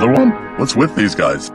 Another one? What's with these guys?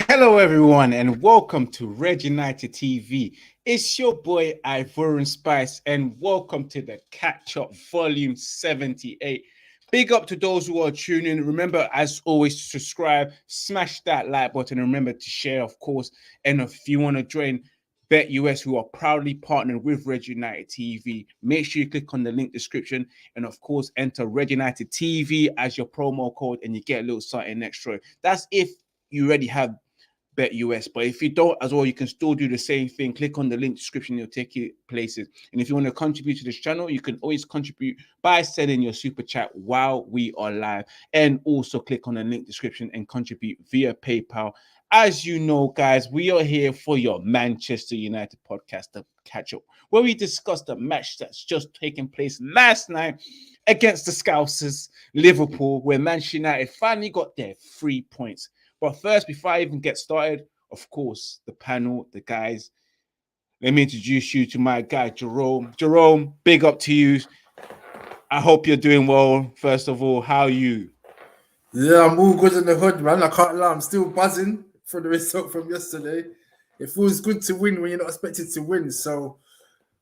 Hello, everyone, and welcome to Red United TV. It's your boy Ivorian Spice, and welcome to the Catch Up Volume 78. Big up to those who are tuning in. Remember, as always, to subscribe, smash that like button, and remember to share, of course. And if you want to join Bet US, who are proudly partnered with Red United TV, make sure you click on the link description, and of course, enter Red United TV as your promo code, and you get a little something extra. That's if you already have Bet US, but if you don't as well, you can still do the same thing. Click on the link description, it'll take you places. And if you want to contribute to this channel, you can always contribute by sending your super chat while we are live, and also click on the link description and contribute via PayPal. As you know, guys, we are here for your Manchester United podcast, The Catch Up, where we discuss the match that's just taken place last night against the Scousers, Liverpool, where Manchester United finally got their 3 points. But first, before I even get started, of course, the panel, the guys, let me introduce you to my guy, Jerome. Jerome, big up to you. I hope you're doing well. First of all, how are you? Yeah, I'm all good in the hood, man. I can't lie. I'm still buzzing for the result from yesterday. It feels good to win when you're not expected to win. So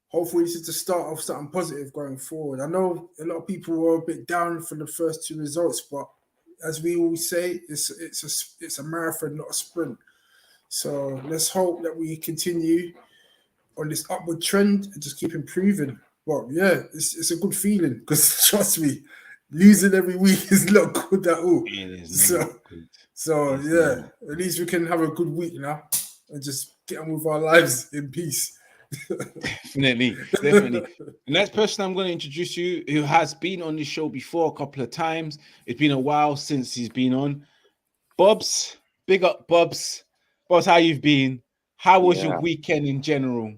hopefully it's to start off something positive going forward. I know a lot of people were a bit down for the first two results, but as we always say, it's a marathon, not a sprint. So let's hope that we continue on this upward trend and just keep improving. Well, yeah, it's a good feeling because trust me, losing every week is not good at all. It is good. At least we can have a good week now and just get on with our lives in peace. Definitely. The next person I'm going to introduce you, who has been on the show before a couple of times. It's been a while since he's been on. Bobs, big up, Bobs. Bobs, how you've been? How was your weekend in general?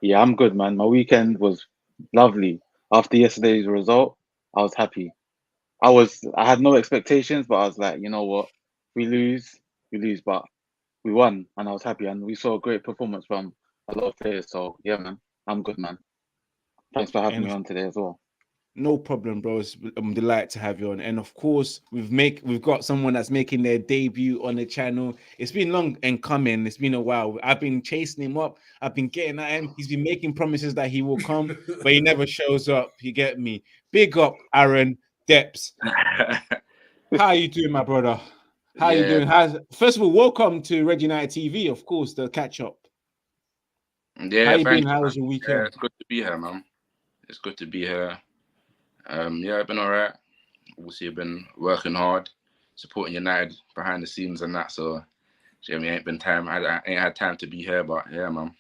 Yeah, I'm good, man. My weekend was lovely. After yesterday's result, I was happy. I had no expectations, but I was like, you know what? We lose, but we won, and I was happy. And we saw a great performance from a lot of players. So yeah, man, I'm good, man. Thanks for having me on today as well. No problem, bro. I'm delighted to have you on. And of course, we've got someone that's making their debut on the channel. It's been long and coming. It's been a while. I've been chasing him up. I've been getting at him. He's been making promises that he will come, but he never shows up. You get me? Big up, Aaron Depps. How you doing, my brother? How you doing? First of all, welcome to Red United TV, of course, the catch up. Yeah, how you been? How was your weekend? Yeah, it's good to be here, man. It's good to be here. I've been all right. Obviously, I've been working hard, supporting United behind the scenes and that. So, I ain't had time to be here, but yeah, man.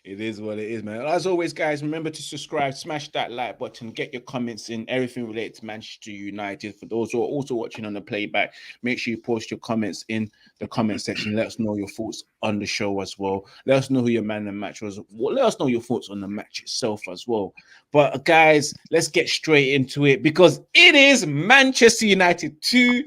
It is what it is, man. As always, guys, remember to subscribe, smash that like button, get your comments in, everything related to Manchester United. For those who are also watching on the playback, make sure you post your comments in the comment section. Let us know your thoughts on the show as well. Let us know who your man of the match was. Let us know your thoughts on the match itself as well. But guys, let's get straight into it because it is Manchester United 2,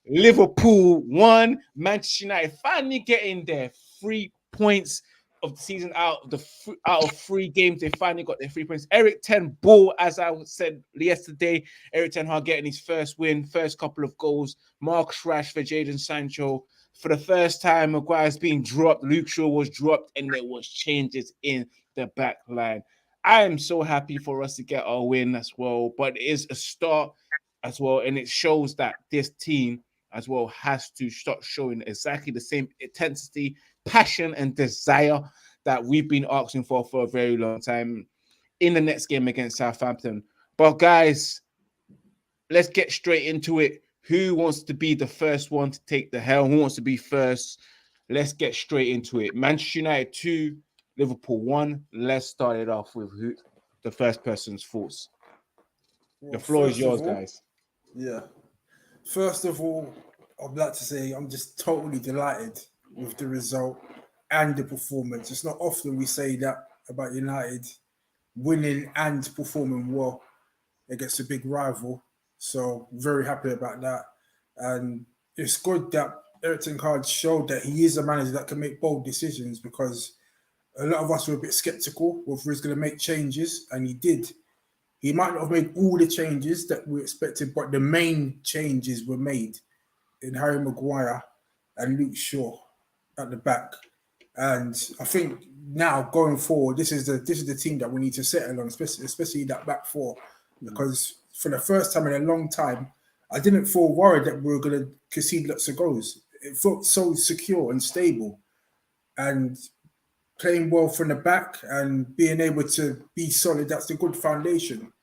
Liverpool 1. Manchester United finally getting their 3 points of the season out of 3 games. They finally got their 3 points. Eric Ten Ball, as I said yesterday, Eric Ten Hag getting his first win, first couple of goals. Marcus Rashford, Jadon Sancho. For the first time, Maguire's being dropped. Luke Shaw was dropped, and there was changes in the back line. I am so happy for us to get our win as well. But it is a start as well, and it shows that this team as well has to start showing exactly the same intensity, passion, and desire that we've been asking for a very long time in the next game against Southampton. But guys, let's get straight into it. Who wants to be the first one to take the helm? Who wants to be first? Let's get straight into it. Manchester United 2, Liverpool 1. Let's start it off with the first person's thoughts. The floor is yours, guys. Yeah. First of all, I'd like to say I'm just totally delighted with the result and the performance. It's not often we say that about United winning and performing well against a big rival. So very happy about that. And it's good that Eric Ten Hag showed that he is a manager that can make bold decisions, because a lot of us were a bit skeptical whether he's going to make changes, and he did. He might not have made all the changes that we expected, but the main changes were made in Harry Maguire and Luke Shaw at the back. And I think now going forward, this is the team that we need to settle on, especially that back four, because for the first time in a long time, I didn't feel worried that we were going to concede lots of goals. It felt so secure and stable, and playing well from the back and being able to be solid. That's a good foundation,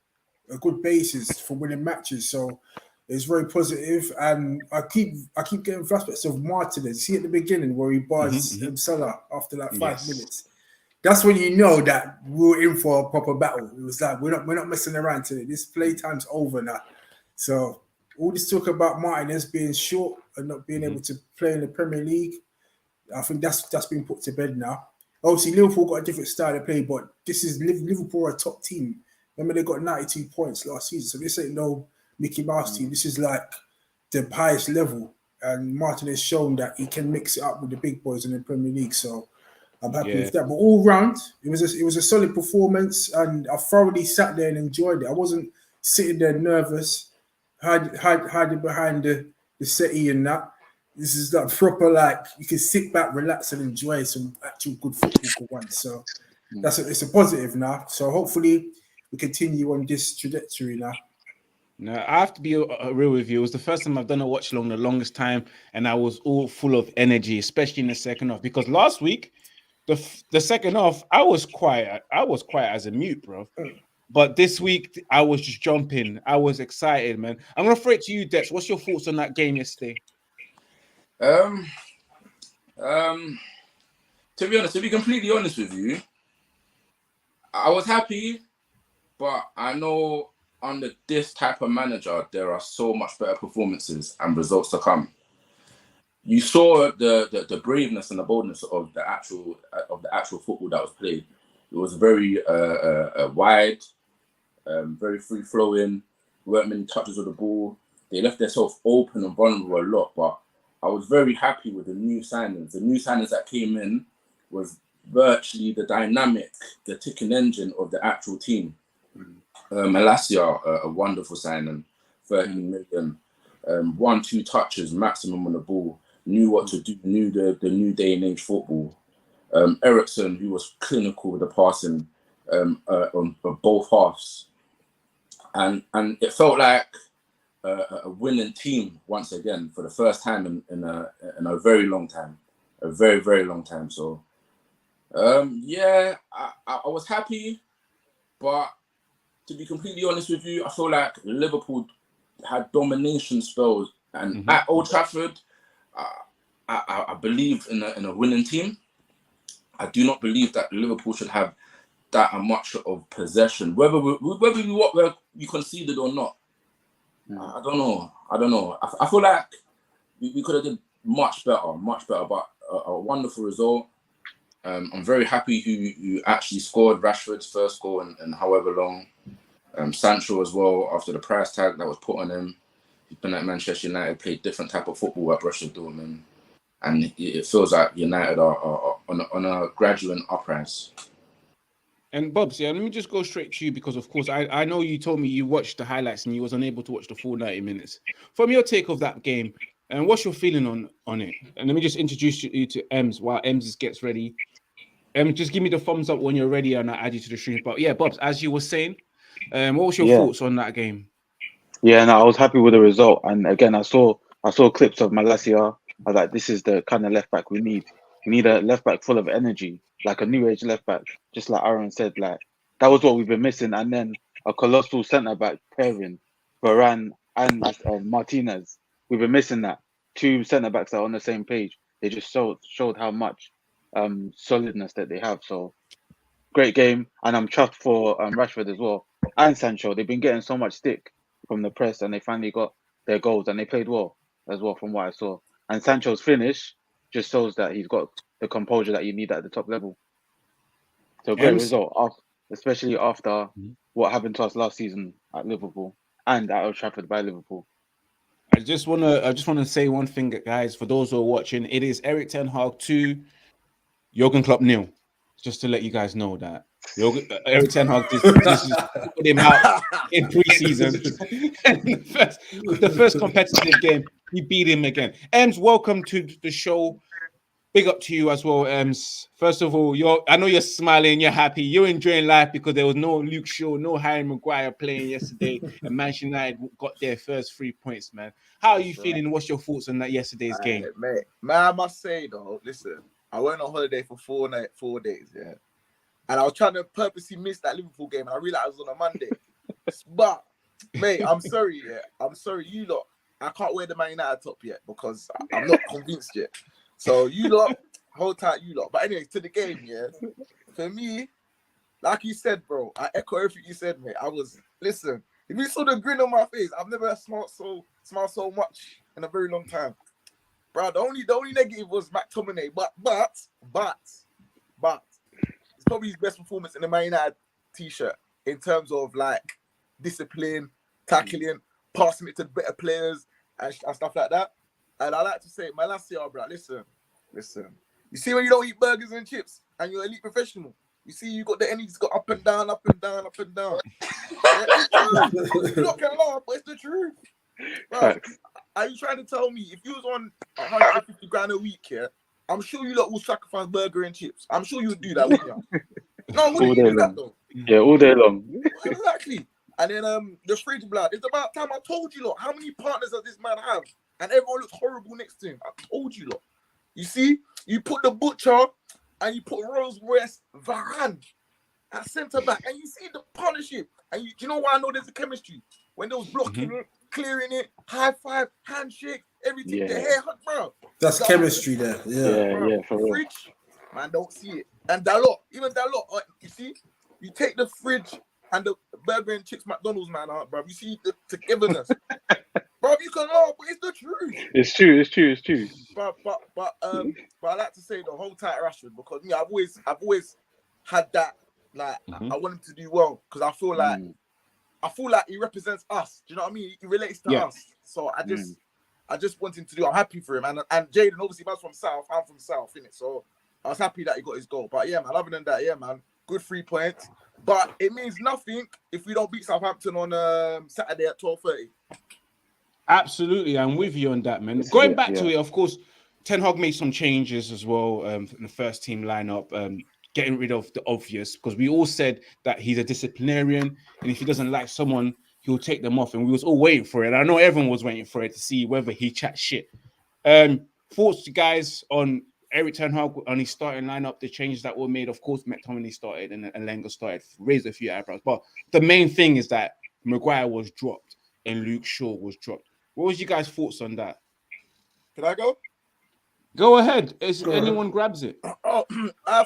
a good basis for winning matches. So it's very positive, and I keep getting flashbacks of Martinez. See at the beginning where he buzzed Salah after like 5 minutes. That's when you know that we're in for a proper battle. It was like we're not messing around today. This playtime's over now. So all this talk about Martinez being short and not being able to play in the Premier League, I think that's been put to bed now. Obviously, Liverpool got a different style of play, but this is Liverpool are a top team. Remember, they got 92 points last season, so this ain't no Mickey Mouse team. This is like the highest level, and Martin has shown that he can mix it up with the big boys in the Premier League. So I'm happy with that. But all round, it was a solid performance, and I thoroughly sat there and enjoyed it. I wasn't sitting there nervous, hiding behind the settee and that. This is like proper, like you can sit back, relax, and enjoy some actual good football for once. So it's a positive now. So hopefully we continue on this trajectory now. No, I have to be real with you. It was the first time I've done a watch along the longest time, and I was all full of energy, especially in the second half. Because last week, the second half, I was quiet as a mute, bro. But this week, I was just jumping. I was excited, man. I'm gonna throw it to you, Dex. What's your thoughts on that game yesterday? To be honest, to be completely honest with you, I was happy, but I know under this type of manager, there are so much better performances and results to come. You saw the braveness and the boldness of the actual football that was played. It was very wide, very free flowing. Weren't many touches of the ball. They left themselves open and vulnerable a lot, but I was very happy with the new signings. The new signings that came in was virtually the dynamic, the ticking engine of the actual team. Malacia, a wonderful signing, 13 million, 1-2 touches maximum on the ball, knew what to do, knew the new day and age football. Ericsson, who was clinical with the passing on both halves. And it felt like a winning team once again for the first time in a very long time, a very, very long time. So, I was happy, but to be completely honest with you, I feel like Liverpool had domination spells, and at Old Trafford, I believe in a winning team. I do not believe that Liverpool should have that much of possession, whether we conceded or not. I don't know. I feel like we could have did much better. But a wonderful result. I'm very happy who actually scored Rashford's first goal in however long. Sancho as well, after the price tag that was put on him. He's been at Manchester United, played different type of football at Borussia Dortmund, and it feels like United are on a gradual uprise. And Bobs, let me just go straight to you, because of course I know you told me you watched the highlights and you was unable to watch the full 90 minutes. From your take of that game, and what's your feeling on it? And let me just introduce you to Ems while Ems gets ready. Just give me the thumbs up when you're ready, and I'll add you to the stream. But yeah, Bobs, as you were saying, what was your Yeah. thoughts on that game? Yeah, no, I was happy with the result. And again, I saw clips of Malacia. I was like, this is the kind of left back we need. We need a left back full of energy, like a new age left back. Just like Aaron said, like that was what we've been missing. And then a colossal centre back pairing, Varane and Martinez. We've been missing that. Two centre backs that are on the same page. They just showed how much solidness that they have. So great game, and I'm chuffed for Rashford as well and Sancho. They've been getting so much stick from the press, and they finally got their goals, and they played well as well from what I saw. And Sancho's finish just shows that he's got the composure that you need at the top level. So great result, especially after what happened to us last season at Liverpool and at Old Trafford by Liverpool. I just wanna say one thing, guys. For those who are watching, it is Eric Ten Hag 2, Jurgen Klopp 0. Just to let you guys know that Eric Ten Hag just put him out in pre-season. And the first competitive game, he beat him again. Ems, welcome to the show. Big up to you as well, Ems. First of all, I know you're smiling, you're happy, you're enjoying life because there was no Luke Shaw, no Harry Maguire playing yesterday, and Manchester United got their first 3 points, man. How are you feeling? What's your thoughts on that yesterday's game? Mate, man, I must say though, listen, I went on holiday for 4 days, yeah. And I was trying to purposely miss that Liverpool game, and I realized it was on a Monday. But, mate, I'm sorry, yeah. I'm sorry, you lot. I can't wear the Man United top yet because I'm not convinced yet. So, you lot, hold tight, you lot. But anyway, to the game, yeah. For me, like you said, bro, I echo everything you said, mate. Listen, if you saw the grin on my face, I've never smiled so much in a very long time. Bro, the only negative was McTominay, but it's probably his best performance in the Man United t-shirt in terms of like discipline, tackling, passing it to better players and stuff like that. And I like to say, Malacia, bro, listen. You see when you don't eat burgers and chips and you're elite professional, you see you got the energy's got up and down. Yeah, it's true. You not can laugh, but it's the truth. Bro, are you trying to tell me if you was on 150 grand a week, yeah, I'm sure you lot will sacrifice burger and chips. I'm sure you would do that, wouldn't you? No, wouldn't you do that though? Yeah, all day long. Exactly. And then the fridge blood. It's about time I told you lot. How many partners does this man have? And everyone looks horrible next to him. I told you lot. You see, you put the butcher and you put Rose West Varane at centre back, and you see the partnership. And do you know why I know there's a chemistry? When they was blocking it, clearing it, high five, handshake, everything, the hair hug, bro. That's chemistry there. Yeah, for real. Fridge, man, don't see it. And Dalot, you see, you take the fridge and the burger and chips McDonald's, man, bro. You see the togetherness. Bro, you can laugh, but it's the truth. It's true. But I like to say the whole tight Rashford because I've always had that, like, I want him to do well because I feel like he represents us. Do you know what I mean? He relates to us. So I just want him to do. I'm happy for him. And Jaden, obviously, man's from South. I'm from South, innit? So I was happy that he got his goal. But yeah, man, other than that, yeah, man, good 3 points. But it means nothing if we don't beat Southampton on Saturday at 12:30. Absolutely, I'm with you on that, man. Going back to it, of course, Ten Hag made some changes as well in the first team lineup, getting rid of the obvious, because we all said that he's a disciplinarian, and if he doesn't like someone, he'll take them off, and we was all waiting for it. I know everyone was waiting for it to see whether he chat shit. Thoughts, guys, on Eric Ten Hag on his starting lineup, the changes that were made. Of course, McTominay started and Lenga started, raised a few eyebrows, but the main thing is that Maguire was dropped and Luke Shaw was dropped. What was you guys' thoughts on that? Can I go? Go ahead. Anyone grabs it. Oh, can I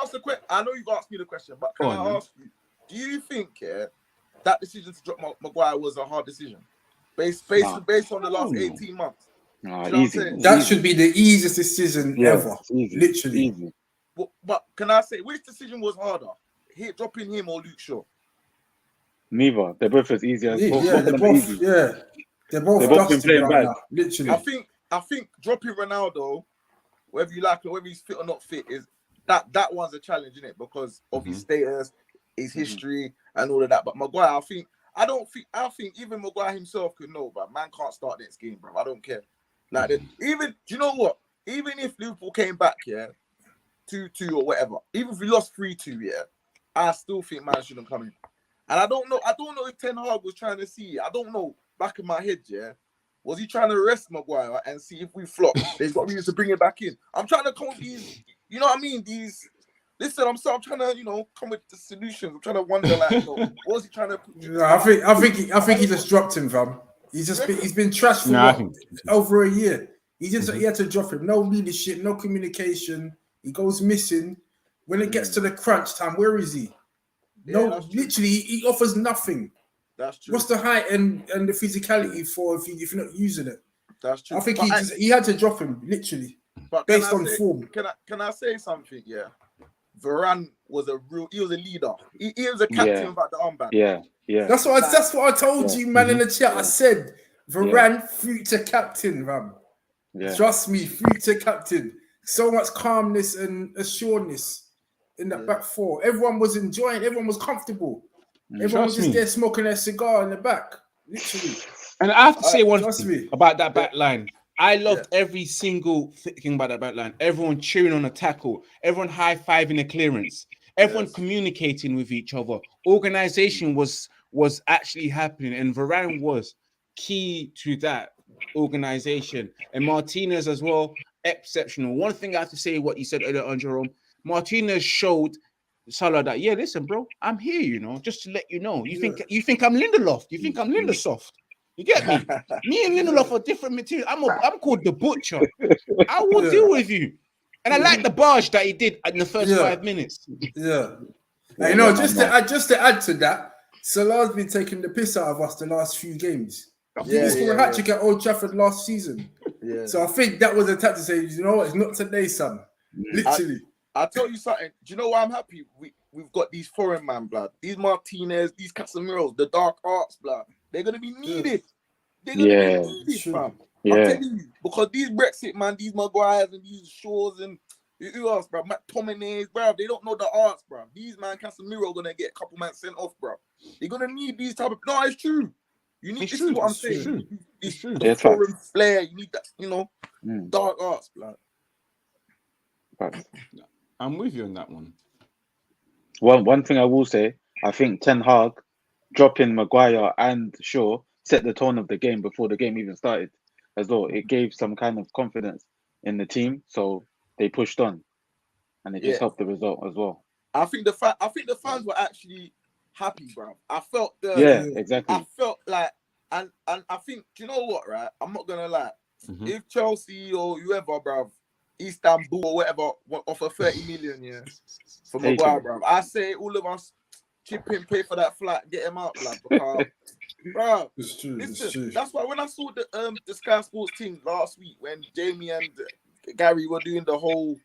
ask the question? I know you've asked me the question, but can I ask you? Do you think that decision to drop Maguire was a hard decision, based on the last 18 months? Easy. That should be the easiest decision ever. Literally. Easy. But can I say which decision was harder? Dropping him or Luke Shaw? Neither. They're both as easy as both. Yeah, they're both. Easy. Yeah, they're both been playing bad. now, literally. I think dropping Ronaldo, whether you like it, whether he's fit or not fit, is that one's a challenge, isn't it? Because of his status, his history, and all of that. But Maguire, I think even Maguire himself could know, but man can't start next game, bro. I don't care. Like do you know what? Even if Liverpool came back, 2-2 or whatever, even if we lost 3-2, yeah, I still think man shouldn't come in. And I don't know if Ten Hag was trying to see. I don't know. Back in my head, yeah, was he trying to rest Maguire and see if we flop? They've got reasons to bring it back in. I'm trying to come with these. You know what I mean? Listen, I'm trying to, come with the solutions. I'm trying to wonder, like, what was he trying to? I think he just dropped him, fam. He's been trashed for over a year. He had to drop him. No leadership, no communication. He goes missing. When it gets to the crunch time, where is he? No, literally, he offers nothing. That's true. What's the height and the physicality for if you're not using it? That's true. I think he had to drop him, literally, based on form. Can I say something? Yeah, Varane was a leader. He was a captain without the armband. Yeah. That's what I told you, man, in the chat. I said Varane, future captain, Ram. Yeah. Trust me, future captain. So much calmness and assuredness in that back four. Everyone was enjoying. Everyone was comfortable. Everyone was just there smoking their cigar in the back, literally. And I have to say one thing about that back line. I loved every single thing about that back line. Everyone cheering on a tackle. Everyone high-fiving a clearance. Everyone communicating with each other. Organization was actually happening, and Varane was key to that organization. And Martinez as well, exceptional. One thing I have to say, what you said earlier on, Jerome, Martinez showed Salah that, listen, bro, I'm here, just to let you know. You think I'm Lindelof? You think I'm Lindesoft? You get me? Me and Lindelof are different material. I'm called the Butcher. I will deal with you. And I like the barge that he did in the first 5 minutes. Yeah. Just to add to that, Salah's been taking the piss out of us the last few games. He scored a hat-trick at Old Trafford last season. Yeah. So I think that was a tactic to say, you know what, it's not today, son. Literally. I'll tell you something. Do you know why I'm happy? We've got these foreign man, blood. These Martinez, these Casemiros, the dark arts, blood. They're going to be needed. They're going to be needed, fam. I'm telling you. Because these Brexit, man, these Maguires and these Shaws and who else, bro? McTominay, bro. They don't know the arts, bro. These man, Casemiro, going to get a couple man sent off, bro. They're going to need these type of... No, it's true. You need... This is what I'm saying. It's true. The foreign flair. You need that, dark arts, blood. I'm with you on that one. One thing I will say, I think Ten Hag dropping Maguire and Shaw set the tone of the game before the game even started as well. It gave some kind of confidence in the team, so they pushed on, and it just helped the result as well. I think the fans were actually happy, bro. I felt exactly. I felt like, and I think, do you know what, right? I'm not gonna lie. If Chelsea or whoever, bro, Istanbul or whatever, offer 30 million, for Maguire, bro, I say all of us chip in, pay for that flight, get him out, blood. Because, bro, it's true. That's why when I saw the Sky Sports team last week, when Jamie and Gary were doing the whole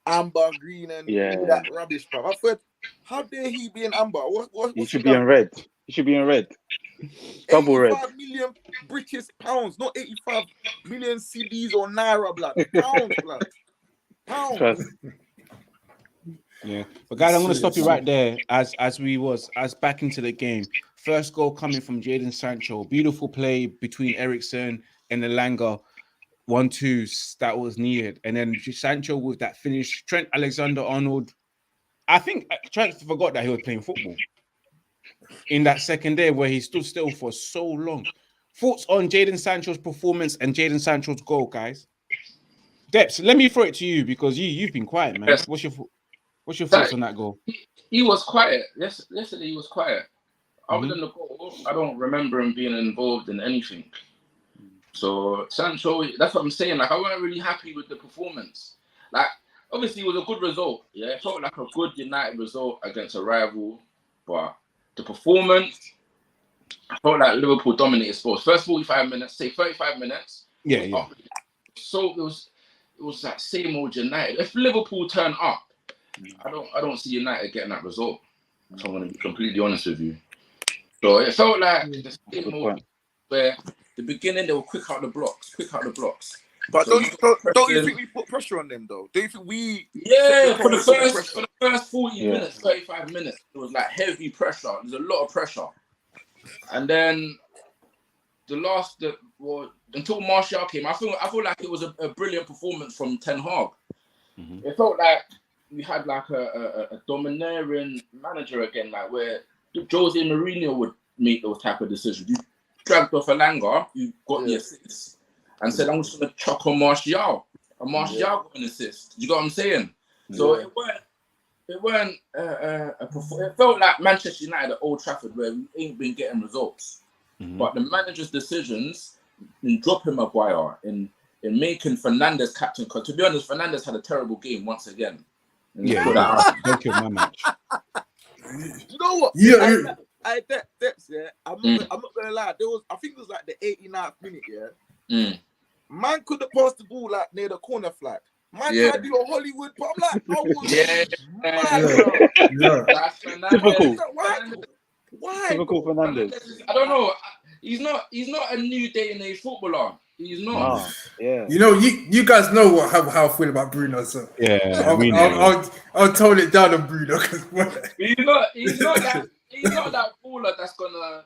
amber, green, and all that rubbish, bro, I thought, how dare he be in amber? He should be in red. He should be in red. Double red. 85 million British pounds, not 85 million CDs or Naira, blood. Pounds, blood. Pounds. Yeah, but guys, I'm going to stop you right there as back into the game. First goal coming from Jadon Sancho. Beautiful play between Eriksen and Elanga. 1-2 that was needed. And then Sancho with that finish. Trent Alexander-Arnold. I think Trent forgot that he was playing football in that second day where he stood still for so long. Thoughts on Jadon Sancho's performance and Jadon Sancho's goal, guys? Deps, let me throw it to you because you've been quiet, man. Yes. What's your thoughts on that goal? He was quiet. Yesterday he was quiet. Other than the goal, I don't remember him being involved in anything. So Sancho, that's what I'm saying. Like, I wasn't really happy with the performance. Like, obviously it was a good result. Yeah, it felt like a good United result against a rival, but the performance, I felt like Liverpool dominated sports. First 45 minutes, say 35 minutes. Yeah. So it was that same old United. If Liverpool turn up, I don't see United getting that result. If I'm going to be completely honest with you. So it felt like the same old where the beginning they were quick out the blocks. But so don't you think we put pressure on them though? Do you think we? Yeah, for the first 40 minutes, 35 minutes, it was like heavy pressure. There's a lot of pressure, and then until Martial came, I feel like it was a brilliant performance from Ten Hag. It felt like we had like a domineering manager again, like where Jose Mourinho would make those type of decisions. You dragged off Elanga, you got the assist, and said, I'm just going to chuck on Martial. And Martial got an assist. You got what I'm saying? So it weren't it felt like Manchester United at Old Trafford where we ain't been getting results. But the manager's decisions in dropping Maguire, in making Fernandes captain, because to be honest, Fernandes had a terrible game once again. Don't kill my match. You know what? Yeah. Depths, I'm not gonna lie. I think it was like the 89th minute, Man could have passed the ball like near the corner flag. Man tried to do a Hollywood, but I'm like, I was mad, That's Fernandes. Typical. Why? Typical Fernandes. I don't know. He's not a new day and age footballer. He's not. You know, you guys know how I feel about Bruno, so I'll tone it down on Bruno because he's not that baller that's gonna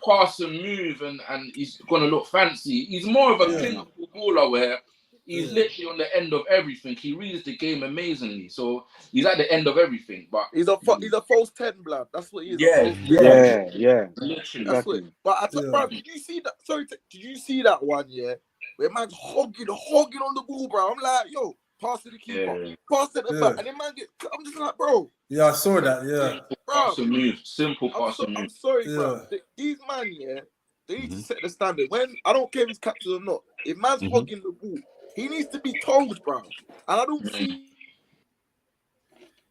pass and move and he's gonna look fancy. He's more of a clinical baller where he's literally on the end of everything. He reads the game amazingly, so he's at the end of everything. But he's a false 10, blood. That's what he is. Yeah. Literally. That's what. But bro, did you see that? Sorry, did you see that one? Yeah, where man's hogging on the ball, bro. I'm like, yo, pass to the keeper, pass to the back, and then man I'm just like, bro. Yeah, I saw that. Yeah, Simple pass and move. I'm sorry, bro. These man, they need to set the standard. When I don't care if he's captain or not, if man's hogging the ball, he needs to be told, bro. And I don't see.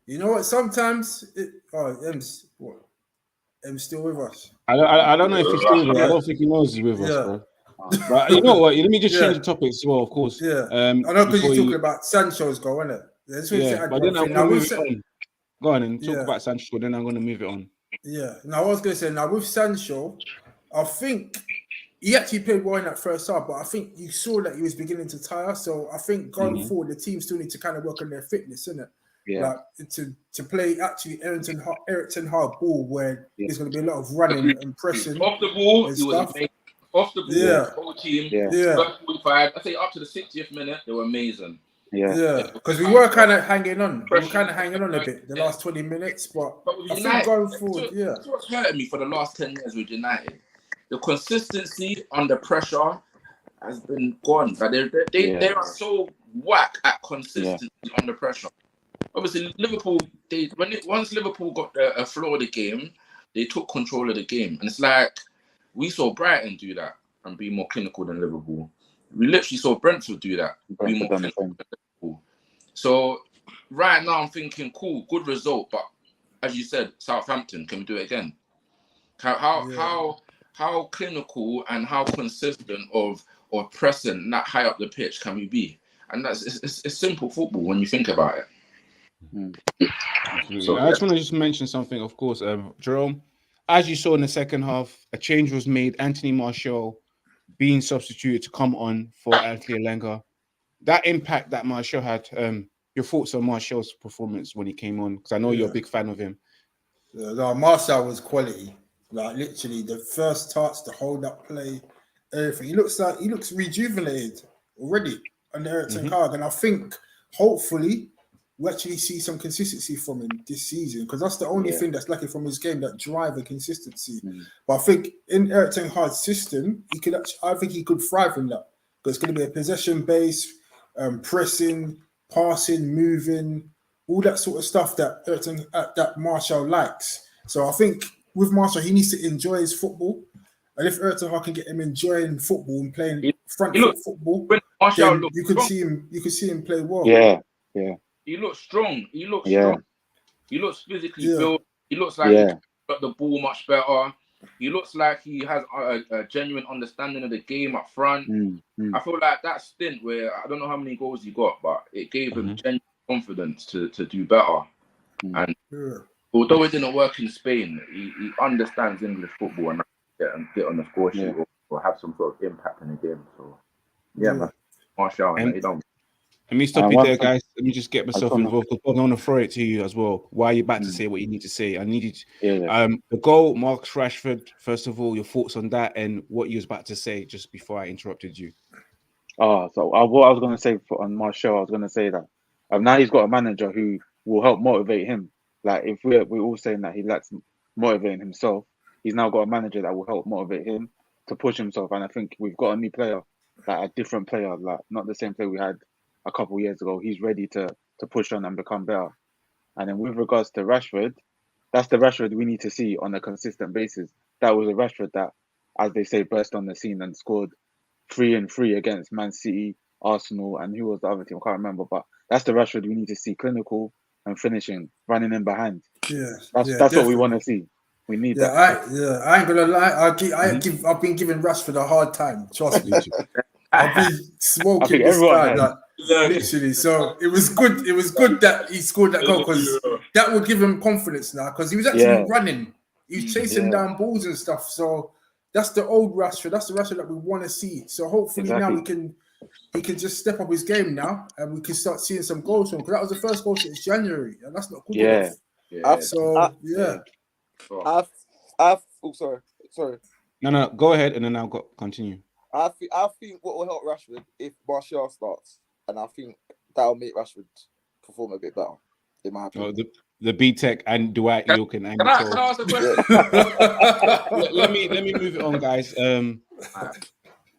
You know what? Sometimes M's still with us. I don't know if he's still with us. I don't think he knows he's with us, bro. But you know what? Let me just change the topic as well, of course. Yeah. I know because you're talking about Sancho's goal, isn't it? But then I'm going to move it on. Go on and talk about Sancho, then I'm going to move it on. Yeah. Now, I was going to say, now with Sancho, I think he actually played well in that first half, but I think you saw that he was beginning to tire. So I think going forward, the team still need to kind of work on their fitness, innit? Yeah. Like to play actually Eric Ten Hag ball where there's going to be a lot of running and pressing. Off the ball, he was amazing. Off the ball, the whole team. First 45, I say up to the 60th minute, they were amazing. Yeah, because we were kind of hanging on. We were kind of hanging on a bit the last 20 minutes, but I think going forward, that's what's hurting me for the last 10 years with United. The consistency under pressure has been gone. They are so whack at consistency under pressure. Obviously, Liverpool. Once Liverpool got a flow of the game, they took control of the game, and it's like we saw Brighton do that and be more clinical than Liverpool. We literally saw Brentford do that, be more clinical than Liverpool. So right now, I'm thinking, cool, good result, but as you said, Southampton, can we do it again? How clinical and how consistent of pressing that high up the pitch can we be? And it's simple football when you think about it. So I just want to mention something, of course, Jerome. As you saw in the second half, a change was made. Anthony Martial being substituted to come on for Anthony Elanga. That impact that Martial had. Your thoughts on Martial's performance when he came on? Because I know you're a big fan of him. No, Martial was quality. Like literally, the first touch, the hold up play, everything. He looks rejuvenated already under Eric Ten Hag, and I think hopefully we actually see some consistency from him this season, because that's the only thing that's lacking from his game, that drive and consistency. But I think in Eric Ten Hag's system, I think he could thrive in that, because it's going to be a possession base, pressing, passing, moving, all that sort of stuff that Martial likes. So I think with Martial, he needs to enjoy his football, and if Eric Ten Hag can get him enjoying football and playing front foot football, then you could see him play well. Yeah. He looks strong. He looks strong. He looks physically built. He looks like he got the ball much better. He looks like he has a genuine understanding of the game up front. I feel like that stint where I don't know how many goals he got, but it gave him genuine confidence to do better. And although it didn't work in Spain, he understands English football and get on the score sheet or have some sort of impact in the game. So man, Martial, he don't. Let me stop you there, guys. Let me just get myself involved. I want to throw it to you as well. Why are you about to say what you need to say? I needed the goal, Marcus Rashford. First of all, your thoughts on that and what you was about to say just before I interrupted you. So what I was going to say on my show, I was going to say that Now he's got a manager who will help motivate him. Like if we're all saying that he lacks motivating himself, he's now got a manager that will help motivate him to push himself. And I think we've got a new player, like a different player, like not the same player we had a couple of years ago. He's ready to push on and become better. And then with regards to Rashford, that's the Rashford we need to see on a consistent basis. That was a Rashford that, as they say, burst on the scene and scored 3 and 3 against Man City, Arsenal, and who was the other team? I can't remember. But that's the Rashford we need to see: clinical and finishing, running in behind. Yeah, that's what we want to see. We need that. I ain't gonna lie. I've been giving Rashford a hard time. Trust me. I've been smoking this guy. Like, literally. So it was good. It was good that he scored that goal because that would give him confidence now because he was actually running. He was chasing down balls and stuff. So that's the old Rashford. That's the Rashford that we want to see. So hopefully now he can just step up his game now and we can start seeing some goals from him because that was the first goal since January and that's not good enough. Sorry. No, go ahead and then I'll continue. I think what will help Rashford if Martial starts, and I think that'll make Rashford perform a bit better. In my opinion. The B-Tech and Dwight York and Can I ask a question? let me move it on, guys.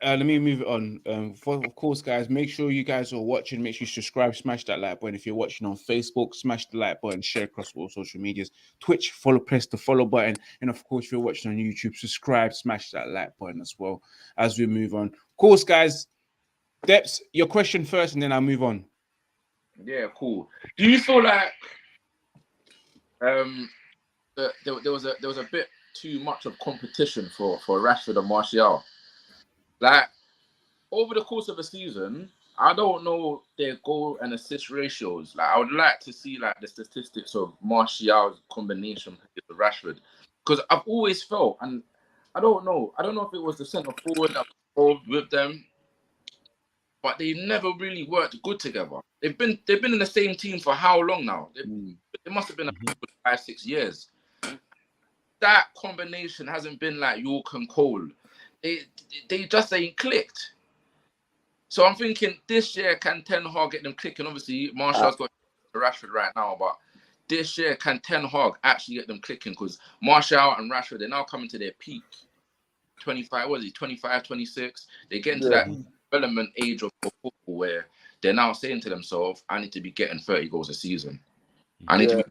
Let me move it on. Of course, guys, make sure you guys are watching. Make sure you subscribe, smash that like button. If you're watching on Facebook, smash the like button, share across all social medias. Twitch, press the follow button. And of course, if you're watching on YouTube, subscribe, smash that like button as well as we move on. Of course, guys, Deps, your question first, and then I'll move on. Yeah, cool. Do you feel like there was a bit too much of competition for Rashford and Martial? Like, over the course of a season, I don't know their goal and assist ratios. Like, I would like to see like the statistics of Martial's combination with Rashford, because I've always felt, and I don't know if it was the centre forward that was involved with them, but they never really worked good together. They've been in the same team for how long now? It must have been 5-6 years. That combination hasn't been like York and Cole. They just ain't clicked. So I'm thinking this year, can Ten Hag get them clicking? Obviously, Martial's got Rashford right now, but this year, can Ten Hag actually get them clicking? Because Martial and Rashford, they're now coming to their peak. 25, 26. They get into that development age of football where they're now saying to themselves, I need to be getting 30 goals a season. I need to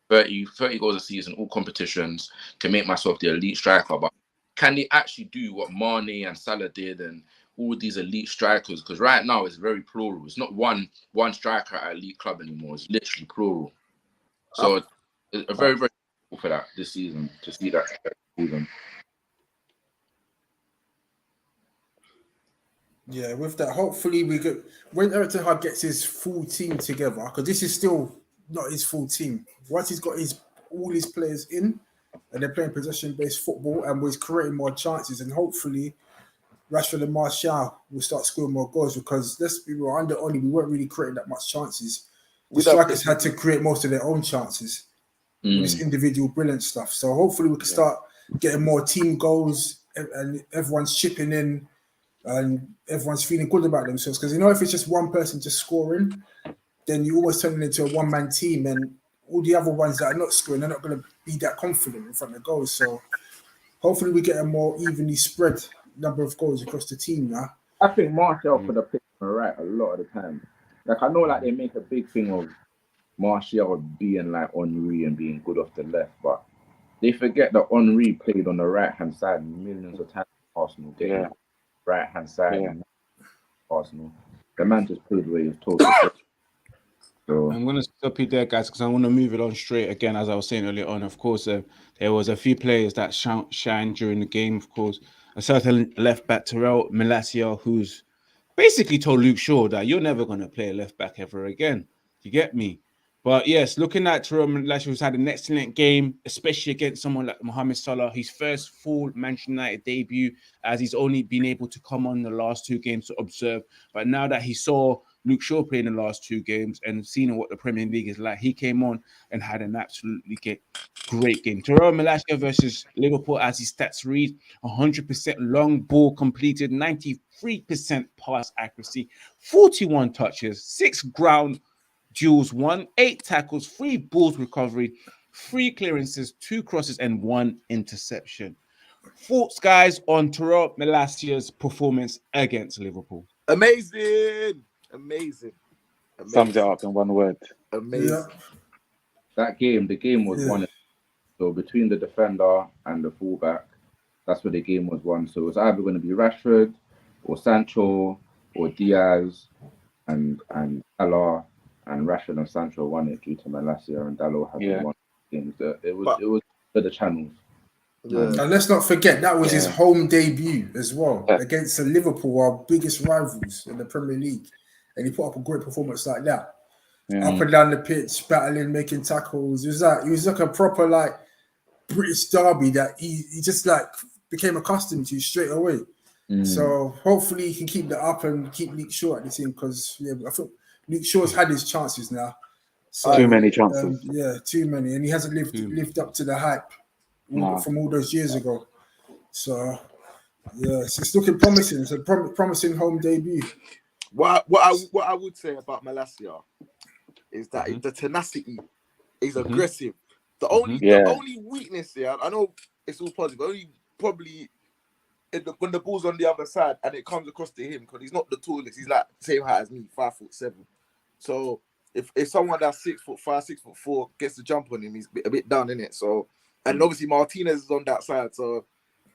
be 30 goals a season, all competitions, to make myself the elite striker. But can they actually do what Mane and Salah did and all these elite strikers? Because right now it's very plural. It's not one striker at elite club anymore. It's literally plural. So it's a very, very cool for that this season, to see that season. Yeah, with that, hopefully we get when Eric Ten Hag gets his full team together, because this is still not his full team. Once he's got all his players in and they're playing possession-based football and we're creating more chances, and hopefully Rashford and Martial will start scoring more goals, because let's be real, under Oli, we weren't really creating that much chances. The strikers had to create most of their own chances with this individual brilliant stuff. So hopefully we can start getting more team goals and everyone's chipping in and everyone's feeling good about themselves. Because, if it's just one person just scoring, then you always turn it into a one-man team, and all the other ones that are not scoring, they're not going to be that confident in front of goals. So hopefully we get a more evenly spread number of goals across the team now. I think Martial could have picked on the right a lot of the time. Like, I know like they make a big thing of Martial being like Henry and being good off the left, but they forget that Henry played on the right-hand side millions of times in Arsenal. Right-hand side Arsenal. The man just played where he was told to. So I'm going to stop you there, guys, because I want to move it on straight again, as I was saying earlier on. Of course, there was a few players that shined during the game. Of course, a certain left-back, Terrell Malacia, who's basically told Luke Shaw that you're never going to play a left-back ever again. You get me? But yes, looking at Terrell Malacia, who's had an excellent game, especially against someone like Mohamed Salah, his first full Manchester United debut, as he's only been able to come on the last 2 games to observe. But now that he saw Luke Shaw play in the last 2 games and seeing what the Premier League is like, he came on and had an absolutely great game. Terrell Malacia versus Liverpool, as his stats read, 100% long ball completed, 93% pass accuracy, 41 touches, 6 ground duels won, 8 tackles, 3 balls recovery, 3 clearances, 2 crosses, and 1 interception. Thoughts, guys, on Tyrell Malacia's performance against Liverpool? Amazing. Sums it up in one word. Amazing. The game was won. So between the defender and the fullback, that's where the game was won. So it's either going to be Rashford or Sancho or Diaz and Salah, and Rashford and Sancho won it due to Malacia and Dalot having won games. It was for the channels. And let's not forget that was his home debut as well against Liverpool, our biggest rivals in the Premier League, and he put up a great performance like that. Up and down the pitch, battling, making tackles. He was like a proper like British derby that he just like became accustomed to straight away. So hopefully he can keep that up and keep Luke Shaw at the team, because I think Luke Shaw's had his chances now. So, too many chances. Too many, and he hasn't lived up to the hype from all those years ago. So it's looking promising. It's a promising home debut. What I would say about Malacia is that the tenacity is aggressive. The only weakness, I know it's all positive, only probably when the ball's on the other side and it comes across to him, because he's not the tallest, he's like same height as me, 5'7". So if someone that's 6'5", 6'4" gets the jump on him, he's a bit down in it. So, and obviously Martinez is on that side, so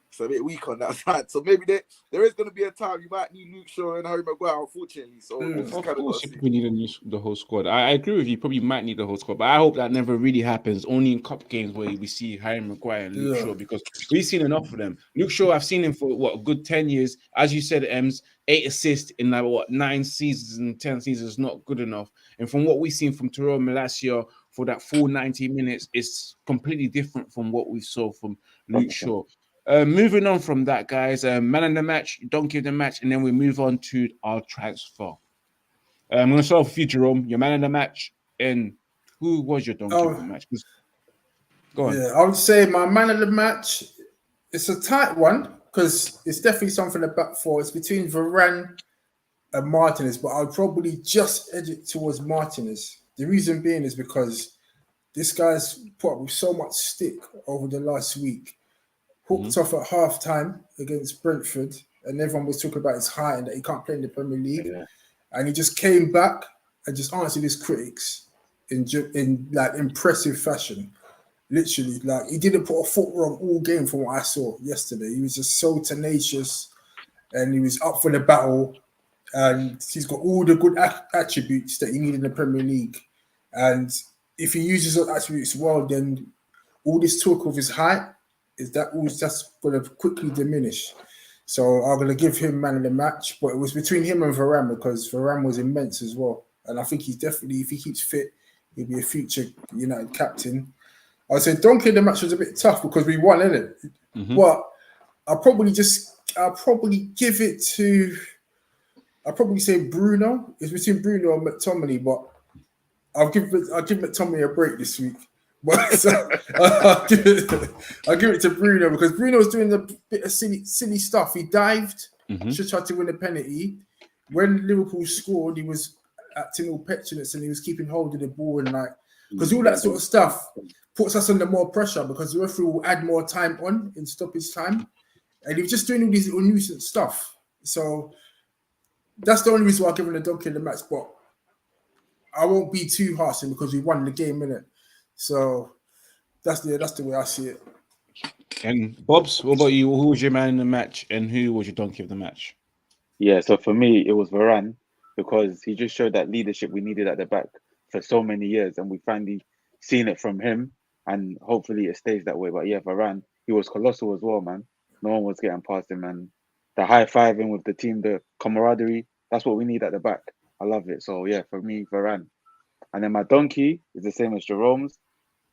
it's a bit weak on that side. So maybe there is going to be a time you might need Luke Shaw and Harry Maguire, unfortunately. So of course, we need the whole squad. I agree with you. Probably might need the whole squad, but I hope that never really happens. Only in cup games where we see Harry Maguire and Luke Shaw, because we've seen enough of them. Luke Shaw, I've seen him for a good 10 years. As you said, Ems, 8 assists in 9 seasons and 10 seasons is not good enough. And from what we've seen from Tyrell Malacia for that full 90 minutes, it's completely different from what we saw from Luke Shaw. Moving on from that, guys, man of the match, donkey of the match, and then we move on to our transfer. I'm going to start with you, Jerome, your man of the match, and who was your donkey of the match? Go on. Yeah, I would say my man of the match, it's a tight one, because it's definitely something to back for. It's between Varane and Martinez, but I'll probably just edge it towards Martinez. The reason being is because this guy's put up with so much stick over the last week. Hooked off at half-time against Brentford, and everyone was talking about his height and that he can't play in the Premier League. And he just came back and just answered his critics in like impressive fashion. Literally, like he didn't put a foot wrong all game from what I saw yesterday. He was just so tenacious, and he was up for the battle. And he's got all the good attributes that you need in the Premier League. And if he uses those attributes well, then all this talk of his height that's going to quickly diminish. So I'm going to give him man of the match, but it was between him and Varane, because Varane was immense as well. And I think he's definitely, if he keeps fit, he'll be a future United captain. I would say donkey of the match was a bit tough because we won, innit? But I'll probably give it to, I'll probably say Bruno. It's between Bruno and McTominay, but I'll give McTominay a break this week. But I'll give it to Bruno, because Bruno was doing a bit of silly stuff. He dived, should try to win a penalty. When Liverpool scored, he was acting all petulance and he was keeping hold of the ball, and like, because all that sort of stuff puts us under more pressure, because the referee will add more time on in stoppage time, and he was just doing all these little nuisance stuff. So that's the only reason why I'm giving the donkey in the match. But I won't be too harsh because we won the game, innit? So that's the way I see it. And Bobs, what about you? Who was your man in the match, and who was your donkey of the match? Yeah, so for me, it was Varane, because he just showed that leadership we needed at the back for so many years, and we finally seen it from him, and hopefully it stays that way. But yeah, Varane, he was colossal as well, man. No one was getting past him, and the high-fiving with the team, the camaraderie, that's what we need at the back. I love it. So yeah, for me, Varane. And then my donkey is the same as Jerome's.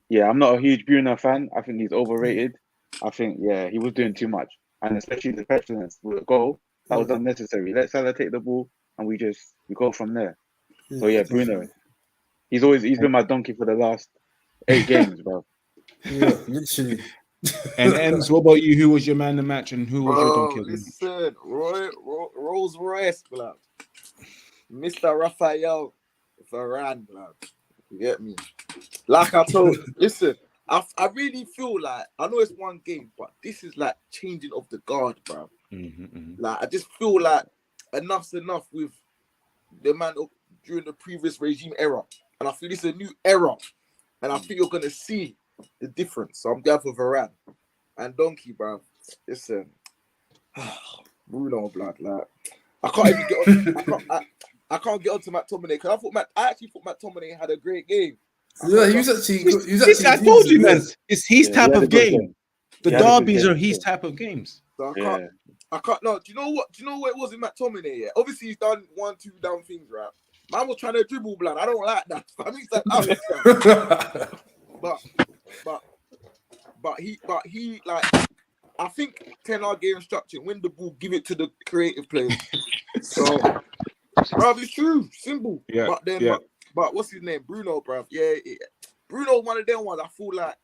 Yeah, I'm not a huge Bruno fan. I think he's overrated. I think, yeah, he was doing too much. And especially the petulance with the goal, that was unnecessary. Let Salah take the ball and we go from there. So yeah, Bruno. He's been my donkey for the last 8 games, bro. Yeah, literally. And Ems, what about you? Who was your man in the match, and who was your donkey of the match? Listen, Rolls Royce, blood. Mr. Raphael. Varane, blood. You get me? Like I told, listen, I really feel like, I know it's one game, but this is like changing of the guard, bro. Like, I just feel like enough's enough with the man during the previous regime era. And I feel it's a new era. And I think you're going to see the difference. So I'm glad for Varane. And Donkey, bro. Listen. Bruno, blood. Like, I can't even get on. I can't get on to McTominay because I actually thought McTominay had a great game. Yeah, he was actually good. I told you, man. It's his type of game. The He had a good derbies game, are his type of games. So I can't. No, do you know what? Do you know what it was in McTominay? Yeah, obviously he's done 1-2 down things, right? Man was trying to dribble, blood. I don't like that. I mean, but he like. I think 10 hour game instruction. Win the ball, give it to the creative players. So, bruv, it's true, simple. Yeah. But then, but what's his name? Bruno, bruv. Yeah. Bruno, one of them ones. I feel like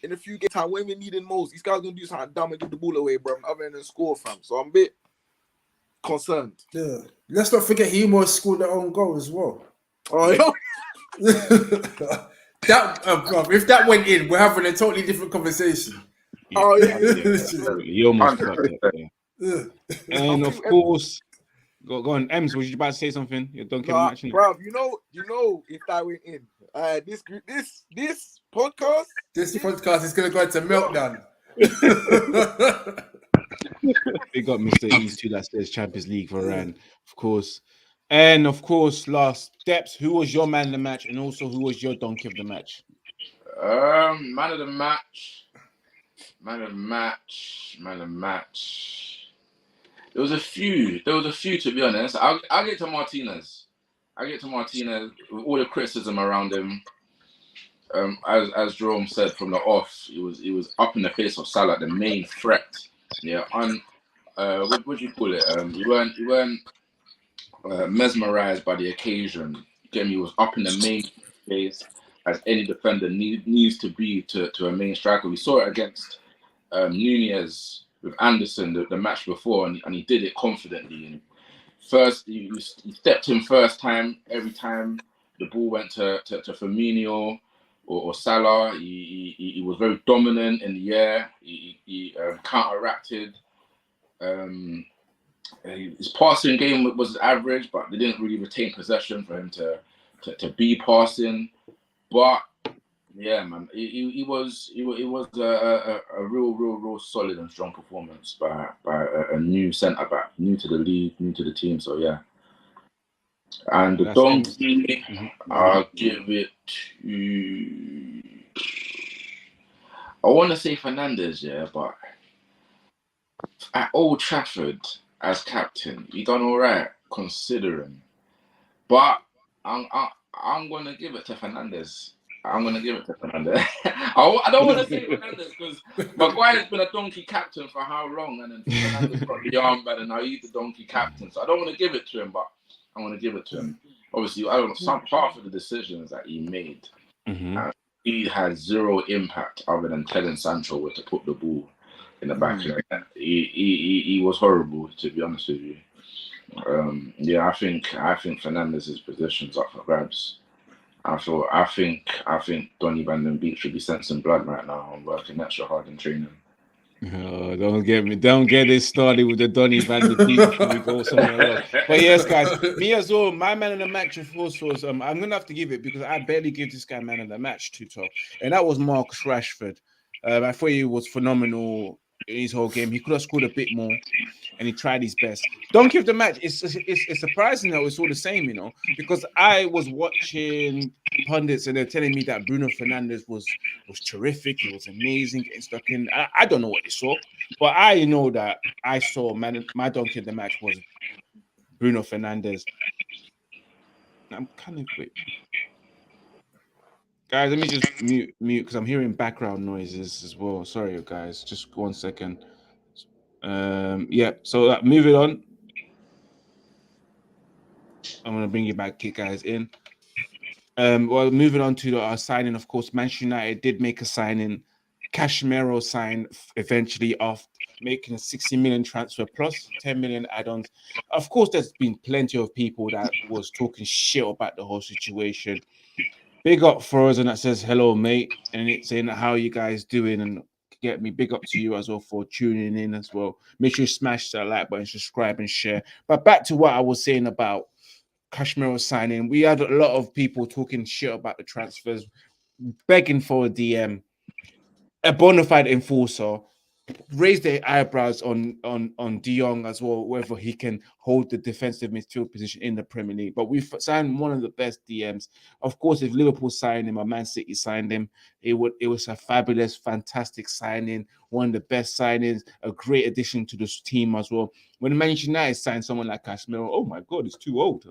in a few game time when we need him most, these guys gonna do something dumb and give the ball away, bruv. Other than score, fam. So I'm a bit concerned. Yeah. Let's not forget he almost scored their own goal as well. Oh, yeah. Bruv, if that went in, we're having a totally different conversation. Oh yeah. You almost got that. Yeah. And of course, go on, Ems. Was you about to say something? You don't care much, bruv. You know, if that went in, this podcast is gonna go into meltdown. Big up Mr. East too. That says Champions League for Varane, of course. And of course, last steps. Who was your man of the match, and also who was your donkey of the match? Man of the match. Man of the match. There was a few, to be honest. I'll get to Martinez. With all the criticism around him. As Jerome said from the off, he was up in the face of Salah, the main threat. Yeah, what do you call it? You weren't mesmerized by the occasion. Again, he was up in the main face as any defender needs to be to a main striker. We saw it against Nunez with Anderson the match before, and he did it confidently. And first, he stepped in first time. Every time the ball went to Firmino or Salah, he was very dominant in the air. He counteracted. His passing game was average, but they didn't really retain possession for him to be passing. But yeah, man, it was a real solid and strong performance by a new centre back, new to the league, new to the team. So yeah, and the donkey, I'll give it to. I want to say Fernandes, yeah, but at Old Trafford as captain, he done all right considering. But I'm gonna give it to Fernandes. I don't want to say Fernandes because Maguire's been a donkey captain for how long, and then Fernandes got the armband, and now he's the donkey captain. So I don't want to give it to him, but I want to give it to him. Obviously, I don't know, some part of the decisions that he made, he had zero impact other than telling Sancho where to put the ball in the back of the net. He was horrible, to be honest with you. I think Fernandes' position's up for grabs. I think Donny Van Den Beek should be sensing blood right now and working extra hard in training. Oh, don't get it started with the Donny Van Den Beek before we go somewhere else. But yes, guys, me as well. My man of the match, of course, was I'm gonna have to give it because I barely give this guy man of the match to talk, and that was Marcus Rashford. I thought he was phenomenal in his whole game. He could have scored a bit more, and he tried his best. Don't give the match. It's surprising that it's all the same, you know, because I was watching pundits and they're telling me that Bruno Fernandes was terrific. He was amazing, getting stuck in. I don't know what they saw, but I know that I saw my donkey of the match was Bruno Fernandes. I'm kind of quick. Guys, let me just mute because I'm hearing background noises as well. Sorry, guys. Just 1 second. So moving on. I'm going to bring you back, guys, in. Moving on to our signing, of course, Manchester United did make a signing. Casemiro signed eventually making a 60 million transfer plus 10 million add-ons. Of course, there's been plenty of people that was talking shit about the whole situation. Big up Frozen that says hello, mate, and it's saying how you guys doing, and get me big up to you as well for tuning in as well. Make sure you smash that like button, subscribe, and share. But back to what I was saying about Casemiro signing, we had a lot of people talking shit about the transfers, begging for a DM, a bona fide enforcer. Raise their eyebrows on De Jong as well, whether he can hold the defensive midfield position in the Premier League. But we've signed one of the best DMs. Of course, if Liverpool signed him or Man City signed him, it was a fabulous, fantastic signing, one of the best signings, a great addition to this team as well. When Manchester United signed someone like Casemiro, oh my God, it's too old,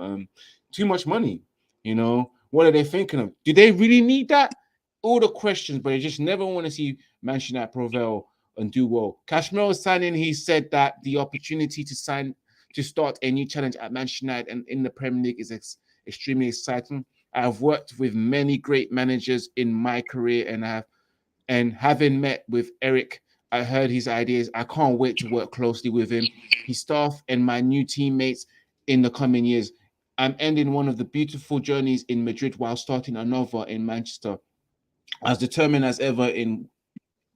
too much money. You know, what are they thinking of? Do they really need that? All the questions, but I just never want to see Manchester United prevail and do well. Casemiro signing, he said that the opportunity to start a new challenge at Manchester United and in the Premier League is extremely exciting. I have worked with many great managers in my career, and having met with Eric, I heard his ideas. I can't wait to work closely with him, his staff, and my new teammates in the coming years. I'm ending one of the beautiful journeys in Madrid while starting another in Manchester. As determined as ever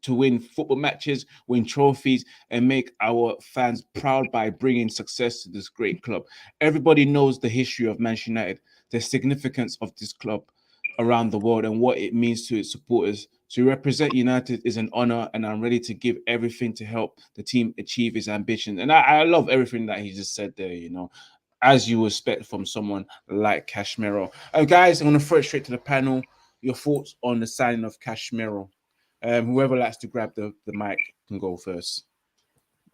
to win football matches, win trophies, and make our fans proud by bringing success to this great club. Everybody knows the history of Manchester United, the significance of this club around the world, and what it means to its supporters. To represent United is an honor, and I'm ready to give everything to help the team achieve its ambition. And I love everything that he just said there, you know, as you expect from someone like Casemiro. Guys, I'm going to throw it straight to the panel. Your thoughts on the signing of Casemiro? Whoever likes to grab the mic can go first.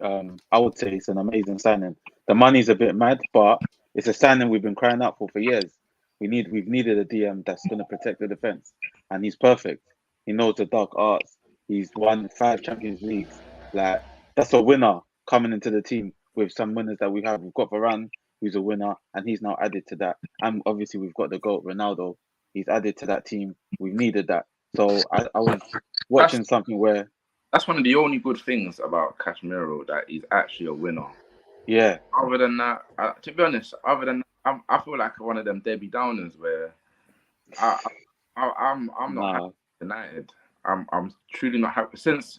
I would say it's an amazing signing. The money's a bit mad, but it's a signing we've been crying out for years. We've needed a DM that's going to protect the defense, and he's perfect. He knows the dark arts. He's won 5 Champions Leagues. Like, that's a winner coming into the team with some winners that we have. We've got Varane, who's a winner, and he's now added to that. And obviously we've got the GOAT, Ronaldo. He's added to that team. We've needed that. So I was watching something where that's one of the only good things about Casemiro, that he's actually a winner. Yeah. Other than that, to be honest, I feel like one of them Debbie Downers where I'm not happy with United. I'm truly not happy. Since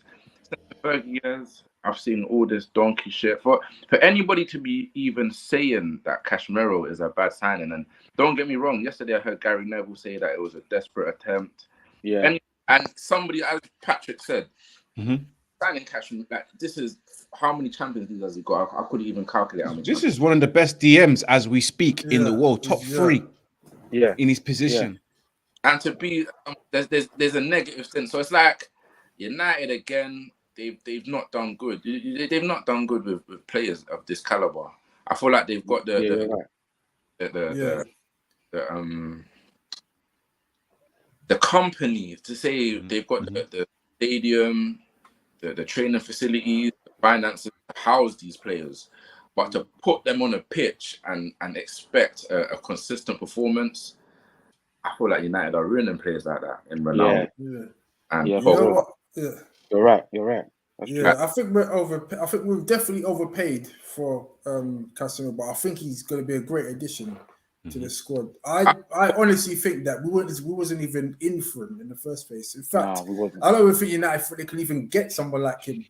the 30 years, I've seen all this donkey shit. For anybody to be even saying that Casemiro is a bad signing, and don't get me wrong, yesterday I heard Gary Neville say that it was a desperate attempt. Yeah. And somebody, as Patrick said, signing Casemiro, like, this is how many Champions Leagues has he got? I couldn't even calculate how many. This is one of the best DMs as we speak in the world, top 3 in his position. Yeah. And to be, there's a negative sense. So it's like United again, they've not done good. They've not done good with players of this caliber. I feel like they've got the company to say they've got the stadium, the training facilities, the finances to house these players, but to put them on a pitch and expect a consistent performance, I feel like United are ruining players like that in Ronaldo. And you know what? You're right. That's true. I think we've definitely overpaid for Casemiro, but I think he's going to be a great addition to the squad. I honestly think that we wasn't even in for him in the first place. In fact, I don't even think United could even get someone like him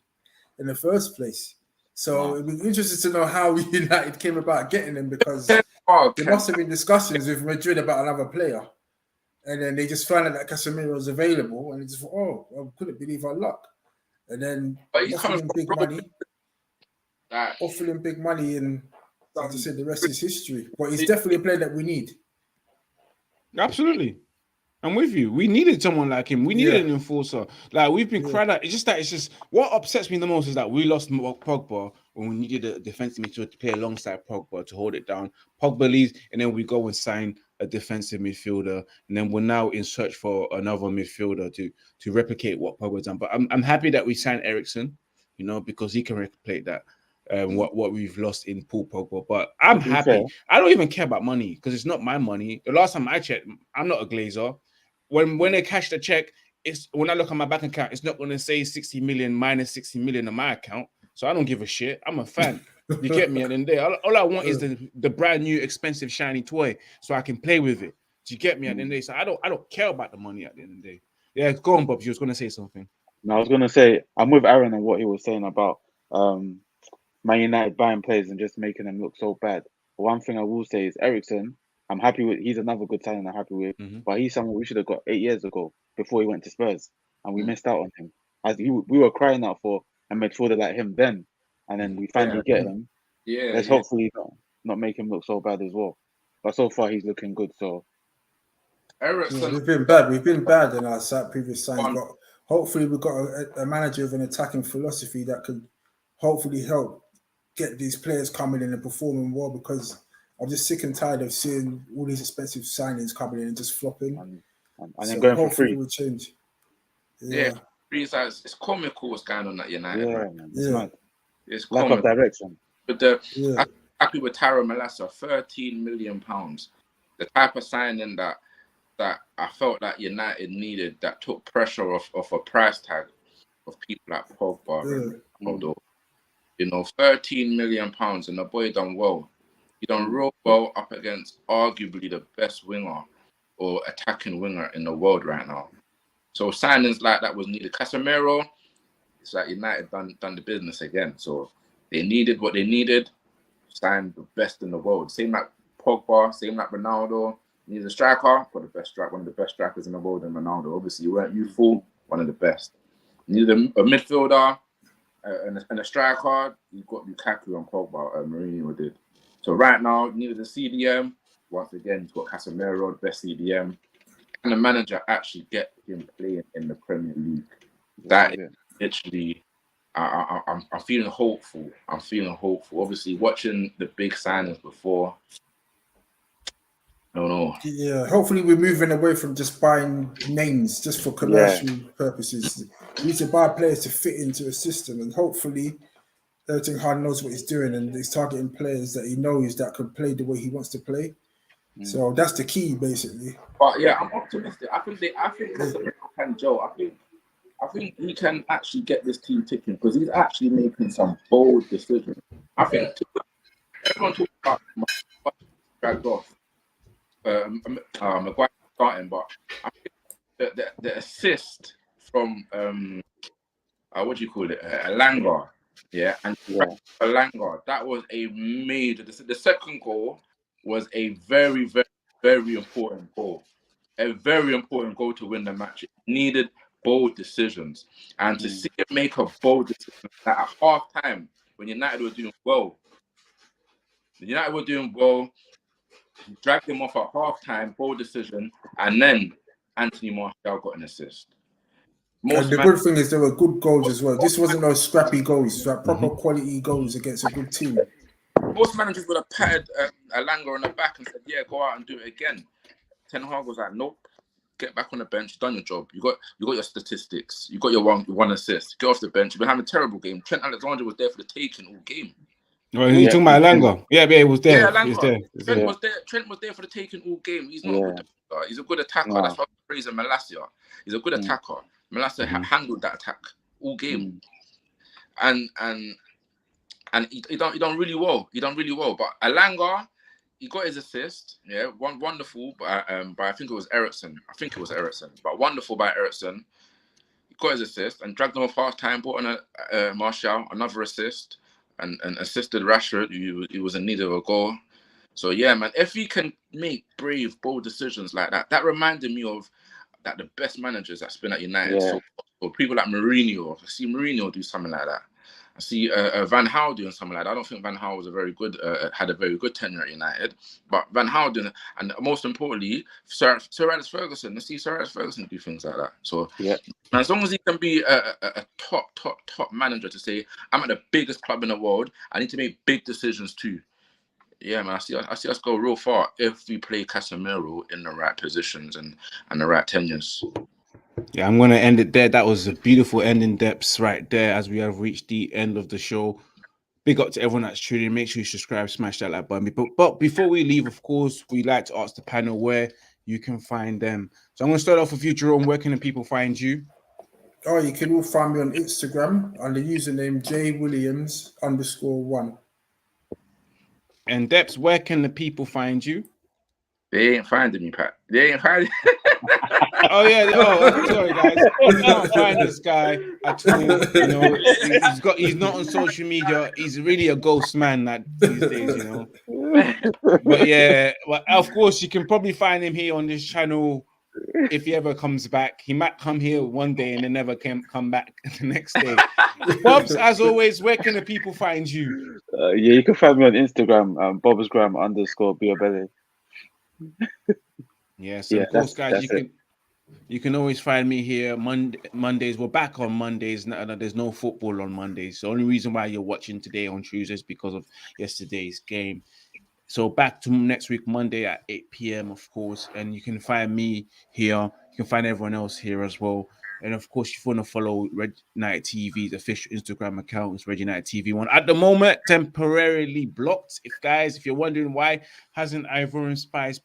in the first place. So it'd be interesting to know how United came about getting him, because there must have been discussions with Madrid about another player, and then they just found out that Casemiro was available, and they just thought, I couldn't believe our luck. And then offering him big money, and like I said, the rest is history. But he's definitely a player that we need. Absolutely. I'm with you. We needed someone like him. We needed an enforcer. Like, we've been crying out. It's just what upsets me the most is that we lost Pogba when we needed a defensive midfielder to play alongside Pogba to hold it down. Pogba leaves, and then we go and sign a defensive midfielder, and then we're now in search for another midfielder to replicate what Pogba's done. But I'm happy that we signed Eriksen, you know, because he can replicate that. What we've lost in Paul Pogba, but I'm happy. Fair. I don't even care about money because it's not my money. The last time I checked, I'm not a glazer. When they cash the check, it's when I look at my bank account, it's not going to say 60 million minus 60 million on my account. So I don't give a shit. I'm a fan. You get me? At the end of the day, all I want is the brand new, expensive, shiny toy so I can play with it. Do you get me? At the end of the day, so I don't care about the money at the end of the day. Yeah, go on, Bob. You was gonna say something. No, I was gonna say I'm with Aaron on what he was saying about Man United buying players and just making them look so bad. But one thing I will say is Eriksen, I'm happy with. He's another good talent I'm happy with. But he's someone we should have got 8 years ago before he went to Spurs, and we missed out on him. We were crying out for a midfielder like him then, and then we finally get him. Yeah, Let's hopefully not make him look so bad as well. But so far he's looking good. So Eriksen, we've been bad. We've been bad in our previous signs, but hopefully we've got a manager with an attacking philosophy that could hopefully help get these players coming in and performing well, because I'm just sick and tired of seeing all these expensive signings coming in and just flopping. And then going for free. It will change. It's comical what's going on at United. Yeah, right? man. It's mad. It's Lack of direction. But I'm happy with Taro Malassa, £13 million. The type of signing that I felt that United needed, that took pressure off a price tag of people like Pogba and Ronaldo. You know, £13 million, and the boy done well. He done real well up against arguably the best winger or attacking winger in the world right now. So signings like that was needed. Casemiro, it's like United done the business again. So they needed what they needed, signed the best in the world. Same like Pogba, same like Ronaldo. Needed a striker, got the best strike, one of the best strikers in the world in Ronaldo. Obviously, you weren't youthful, one of the best. Needed a midfielder and a striker. You got Lukaku and Pogba, Mourinho did. So right now, needed a CDM. Once again, you've got Casemiro, the best CDM. Can the manager actually get him playing in the Premier League? That is literally, I'm feeling hopeful. I'm feeling hopeful. Obviously, watching the big signings before, I don't know. Yeah, hopefully we're moving away from just buying names just for commercial purposes. We need to buy players to fit into a system, and hopefully Erling Haaland knows what he's doing and he's targeting players that he knows that can play the way he wants to play. So that's the key, basically. But yeah, I'm optimistic. I think Casemiro can Joe. I think he can actually get this team ticking, because he's actually making some bold decisions. I think everyone talks about dragged off. Maguire starting, but I think the assist from what do you call it, Alanga, Alanga, that was a major. The second goal was a very, very, very important goal. A very important goal to win the match. It needed bold decisions, and to see him make a bold decision at half time when United were doing well. Dragged him off at half time, bold decision, and then Anthony Martial got an assist. And the good thing is there were good goals as well. This wasn't no scrappy goals, like proper quality goals against a good team. Most managers would have patted Alanga on the back and said, "Yeah, go out and do it again." Ten Hag was like, "Nope, get back on the bench. Done your job. You got your statistics. You got your one assist. Get off the bench. You've been having a terrible game. Trent Alexander was there for the taking all game." Well, you talking about Alanga? Yeah, he was there. Yeah, he was there. Trent was there for the taking all game. He's not a good attacker. He's a good attacker. That's why I'm praising Malacia. He's a good attacker. Malacia handled that attack all game, and he done really well. He done really well. But Alanga, he got his assist. Yeah, wonderful. But I think it was Eriksen. But wonderful by Eriksen. He got his assist and dragged him off half time. Brought on a Martial, another assist. And assisted Rashford, he was in need of a goal. So yeah, man, if he can make brave, bold decisions like that, that reminded me of that the best managers that's been at United. So people like Mourinho, I see Mourinho do something like that. I see Van Gaal doing something like that. I don't think Van Gaal was had a very good tenure at United, but Van Gaal doing, and most importantly, Sir Alex Ferguson. I see Sir Alex Ferguson do things like that. So as long as he can be a top manager to say, I'm at the biggest club in the world, I need to make big decisions too. Yeah, man, I see us go real far if we play Casemiro in the right positions and the right tenures. Yeah, I'm going to end it there. That was a beautiful ending depths right there as we have reached the end of the show. Big up to everyone that's tuning in. Make sure you subscribe, smash that like button. But before we leave, of course, we like to ask the panel where you can find them. So I'm going to start off with you, Jerome. Where can the people find you? Oh, you can all find me on Instagram under username jwilliams_1. And Deps, where can the people find you? They ain't finding me, Pat. They ain't finding. Oh yeah. Oh, sorry guys. You can't find this guy at all. You know, he's not on social media. He's really a ghost man these days. You know. But yeah, well, of course you can probably find him here on this channel if he ever comes back. He might come here one day and then never come back the next day. Bobs, as always, where can the people find you? Yeah, you can find me on Instagram, bobsgram_biobelly. Yes, Yeah, of course, guys. that's You can always find me here Mondays. We're back on Mondays. There's no football on Mondays. The only reason why you're watching today on Tuesdays is because of yesterday's game. So back to next week, Monday at 8 p.m., of course. And you can find me here. You can find everyone else here as well. And of course, if you want to follow Red United TV's official Instagram account, it's Red United TV1. At the moment, temporarily blocked. If you're wondering why hasn't Ivorian Spice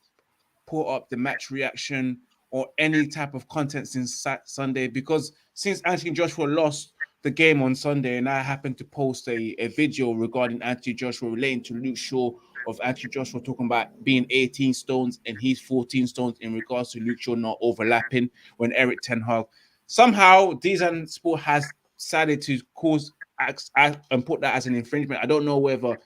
put up the match reaction or any type of content since Sunday, because since Anthony Joshua lost the game on Sunday, and I happened to post a video regarding Anthony Joshua relating to Luke Shaw, of Anthony Joshua talking about being 18 stones and he's 14 stones in regards to Luke Shaw not overlapping when Eric Ten Hag. Somehow, DZN Sport has decided to cause acts and put that as an infringement. I don't know whether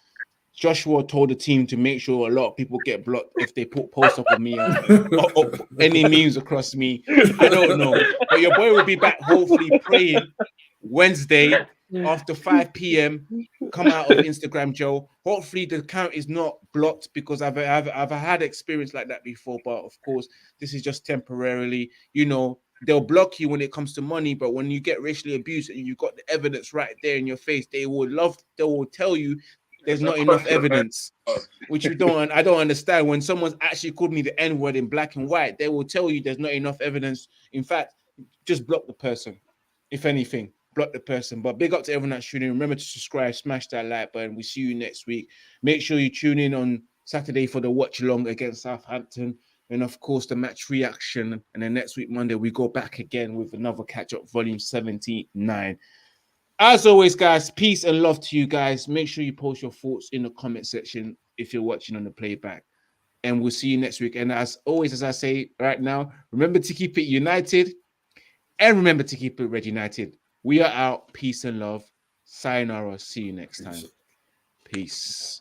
Joshua told the team to make sure a lot of people get blocked if they put posts up of me or any memes across me. I don't know. But your boy will be back, hopefully, praying Wednesday after 5 p.m. Come out of Instagram, Joe. Hopefully, the account is not blocked, because I've had experience like that before. But of course, this is just temporarily. You know, they'll block you when it comes to money, but when you get racially abused and you've got the evidence right there in your face, they will tell you there's not enough evidence, which I don't understand. When someone's actually called me the N-word in black and white, they will tell you there's not enough evidence. In fact, just block the person. If anything, block the person. But big up to everyone that's tuning in. Remember to subscribe, smash that like button. We see you next week. Make sure you tune in on Saturday for the watch along against Southampton. And of course, the match reaction. And then next week, Monday, we go back again with another catch-up, volume 79. As always, guys, peace and love to you guys. Make sure you post your thoughts in the comment section if you're watching on the playback. And we'll see you next week. And as always, as I say right now, remember to keep it united. And remember to keep it Red United. We are out. Peace and love. Sayonara. See you next time. Peace.